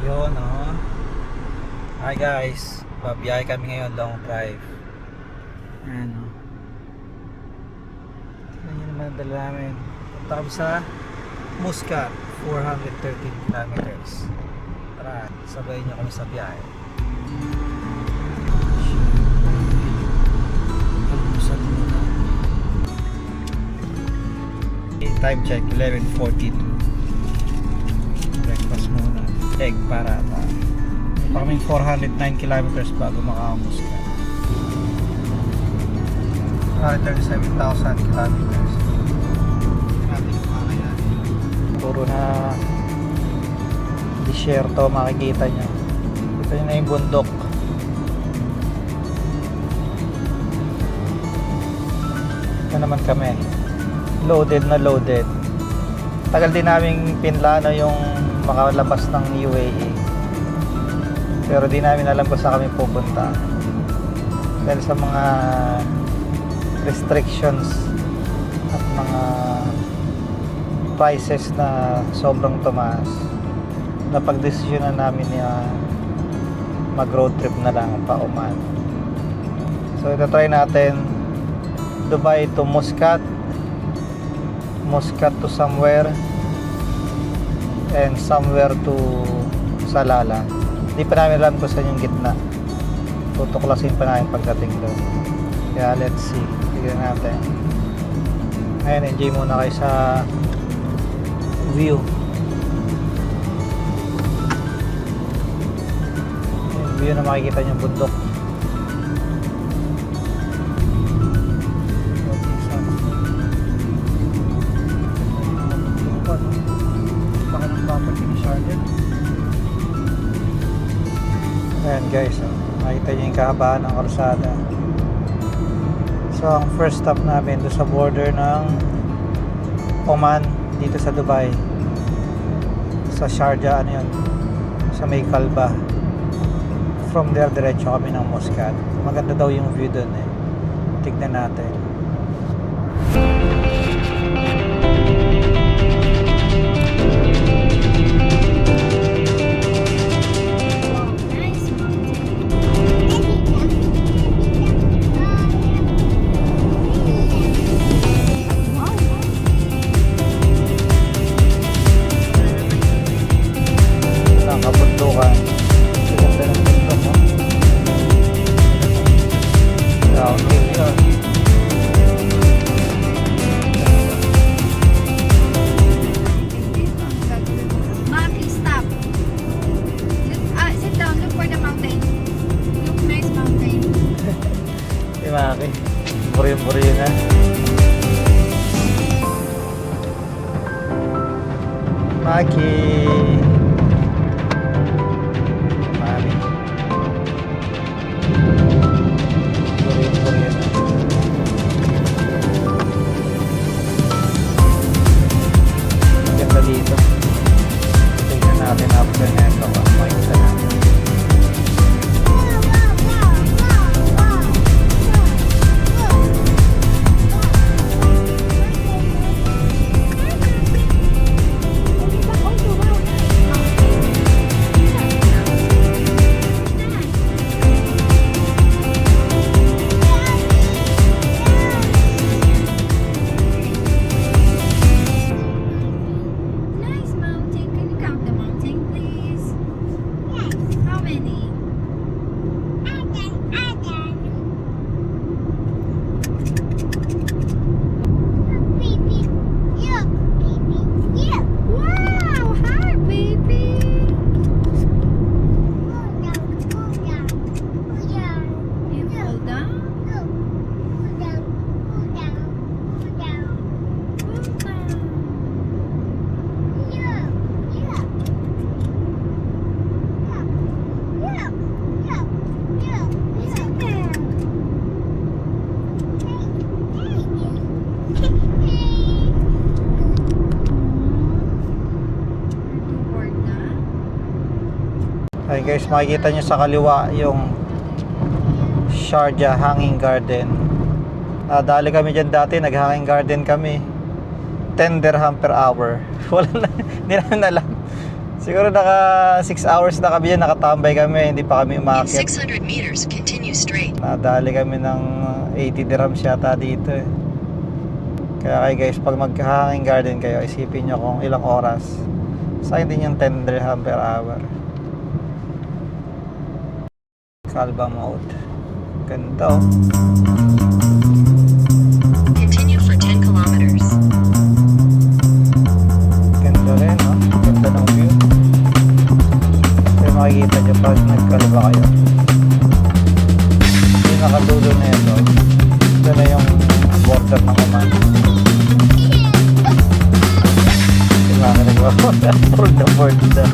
Yun, oh. Hi guys, babiyahe kami ngayon, long drive. Ayan, oh. Tignan nyo naman ang dala namin. Punta kami sa Muscat, 413 kilometers. Tara, sabayin nyo kami sa biyahe. Almusal muna. Time check, 11:42. Breakfast muna. Egg para pa kaming 409 kilometers bago makamuskat. 37,000 kilometers. Grabe yung kakayanin. Puro na disyerto makikita nyo. Ito yun na yung bundok. Ito naman kami. Loaded na loaded. Tagal din naming pinlano yung makalabas ng UAE, pero di namin alam kung saan kami pupunta dahil sa mga restrictions at mga prices na sobrang tumaas. Napagdesisyonan namin na mag road trip na lang pa Oman. So ito try natin Dubai to Muscat, Muscat to somewhere, and somewhere to Salalah. Hindi pa namin alam kung saan yung gitna. Tutuklasin pa namin pagdating doon. Kaya let's see. Tignan natin. Ngayon, enjoy muna kayo sa view. Yung view na makikita nyo bundok. Ayan guys, makita nyo yung kahabaan ng kalsada. So ang first stop namin doon sa border ng Oman dito sa Dubai, sa Sharjah, ano yun, sa may Kalba. From there diretso kami ng Muscat. Maganda daw yung view doon eh. Tignan natin. Buri-buri na. Maki. Mami. Buri-buri na. Ganda dito. Tingnan natin after nito. Makikita natin. Ayun guys, makikita nyo sa kaliwa yung Sharjah Hanging Garden. Dali kami dyan dati, nag-hanging garden kami. 10 dirham per hour. Wala na, hindi namin alam. Siguro naka 6 hours na kami yan, nakatambay kami, hindi pa kami In umakyat. 600 meters, continue straight. Nadali kami ng 80 dirhams yata dito eh. Kaya kayo guys, pag mag-hanging garden kayo, isipin nyo kung ilang oras. Sa akin din yung 10 dirham per hour. Kalba mode. Ganda oh. Continue for 10 kilometers. Ganda rin no? Ganda ng view. Kaya makikita nyo pag nagkalba kayo. Yung nakadulo na ito. Ito na yung border ng Oman. Hold the border.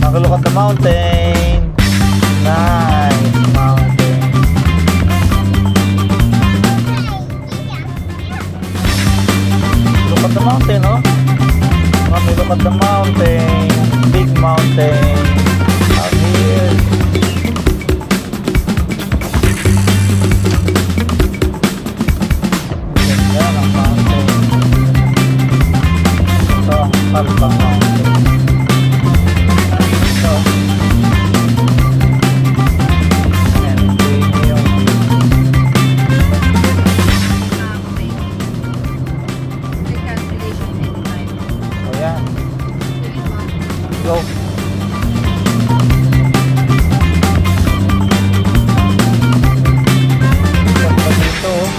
Have a look at the mountain. Nice mountain. Look at the mountain, oh. Mommy, look at the mountain. Big mountain. Out here. Ganda ng mountain. Ito ang Kalba Mountain. Ito. Ayan, ito yung o yan. Go. Ganda dito, oh.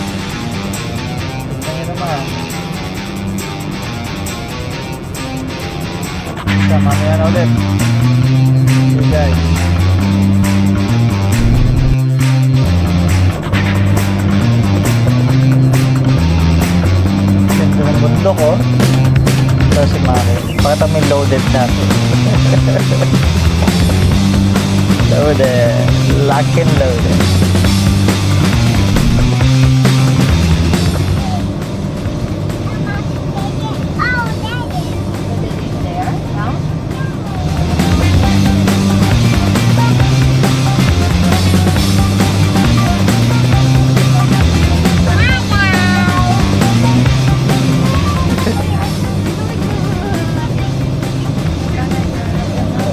Tignan nyo naman. Sama na yan ulit. Okay guys. Ganda ng bundok oh. Ito si Mami. Pakita mo yung loaded natin. Loaded. Lock and loaded.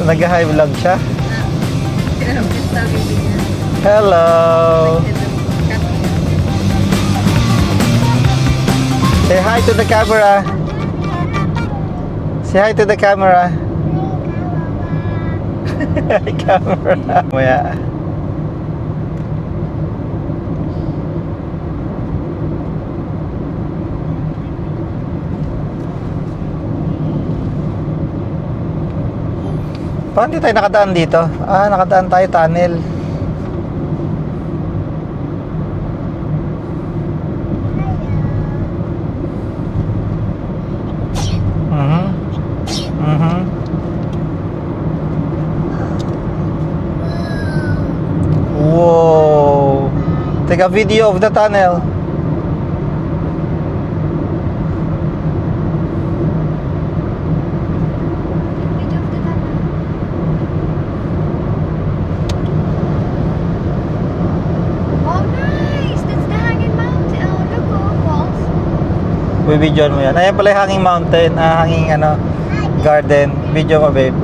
Nag-high vlog siya. Hello. Say hi to the camera. Say hi to the camera. Hi camera. Maya. Paano di tayo nakadaan dito? Ah, nakadaan tayo tunnel. Wow. Take a video of the tunnel. Bibidyoan mo yan. Ayan pala yung hanging mountain, hanging ano, garden. Video mo, babe. Yeah,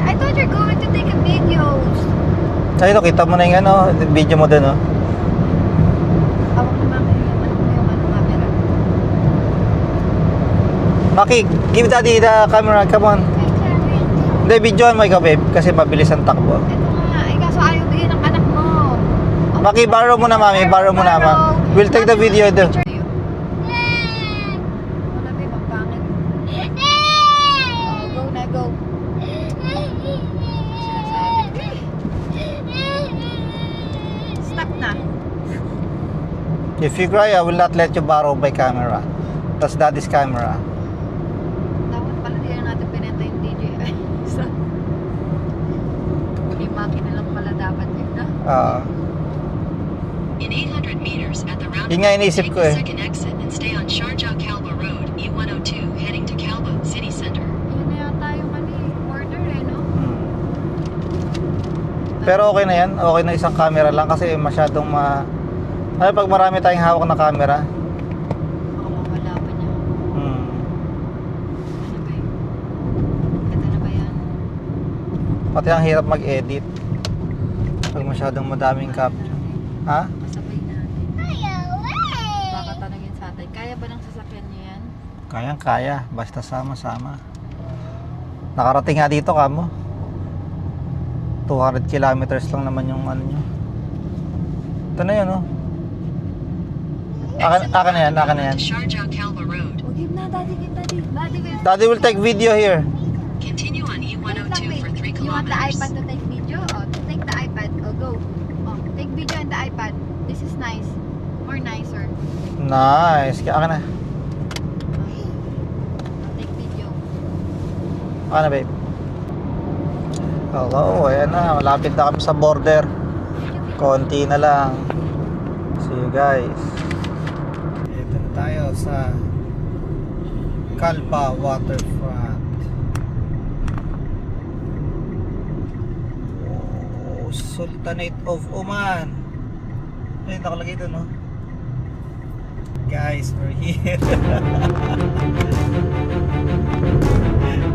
I thought you're going to take a videos. Ayun, kita mo na yung ano, video mo dun, oh. Awak mo mami yung camera. Maki, give daddy the camera, come on. Hindi, videoan mo ikaw, babe, kasi mabilis ang takbo. Ito nga, eh kaso ayaw bigyan ng anak mo. Maki, borrow mo na, mami, borrow mo na, ma'am. We'll take the video doon. Wala ba yung magpangit? Oh, go na, go. Sinasabi. Stop na. If you cry, I will not let you borrow my camera. That's daddy's camera. Dapat pala di na natin pinenta yung DJI. So, yung makina lang pala dapat yun na. In 800 meters at the roundabout, Yun nga iniisip take ko the eh. second exit and stay on Sharjah Kalba Road, E102, heading to Kalba City Center. Yun na yata yung border eh, no? Pero okay na yan. Okay na isang camera lang kasi masyadong Ay, pag marami tayong hawak na camera. Baka mawala pa niya. Pati ang hirap mag-edit. Pag masyadong madaming caption. Ha? Masabay natin. Baka tanongin sa atin, kaya ba ng sasakyan niyo yan? Kayang-kaya. Basta sama-sama. Nakarating nga dito kamo. 200 kilometers lang naman yung ano nyo. Ito na yun, oh. Akin na yan, akin na yan. To Sharjah Kalba Road. Oh, give na, daddy, give daddy. Daddy, will... Daddy will take video here. Continue on E102 for 3 You want the kilometers. iPad to take video? Oh, take the iPad. Oh, go. Oh, take video on the iPad. This is nice. More nicer. Nice. Kaya akin na. Oh, take video. Akin na, babe. Hello, ayan na. Malapit na kami sa border. Konti na lang. See you guys. Ito na tayo sa Kalba Waterfront. Oh, Sultanate of Oman. Ayun, nakalagay doon, no? Guys, we're here.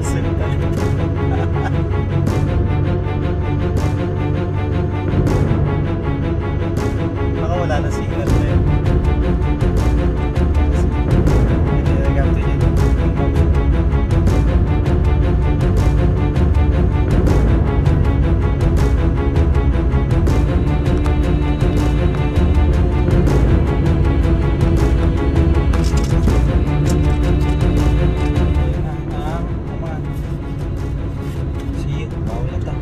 Sultanate. Baka wala na signal na yun. Hindi na gamit yun. Ayun na, Oman. See you. Bawal na to.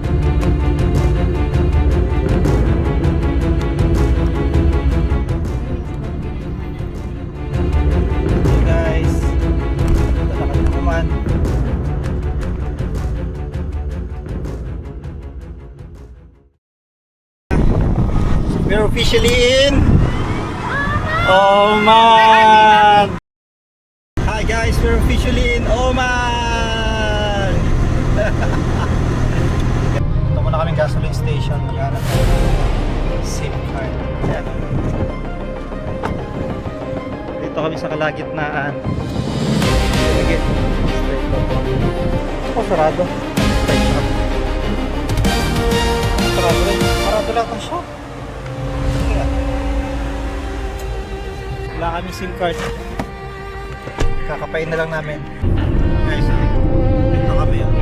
Hey guys, punta na kami ng Oman. We're officially in Oman. Hi guys, we're officially in Oman. Ito muna kaming gasoline station. Maghanap SIM card. Ayan. Dito kami sa kalagitnaan. Sige. Oh, sarado. Straight shot. Sarado rin. Sarado lang ang shop. Sige ah. Wala kami SIM card. Kakapain na lang namin. Guys, dito kami yun.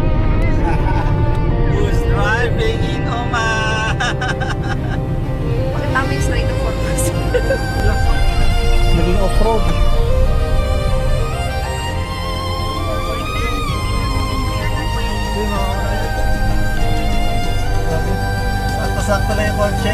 Who's driving in Oman? Bakit namin straight to focus? Naging off-road. Sakto-sakto lang yung kotse.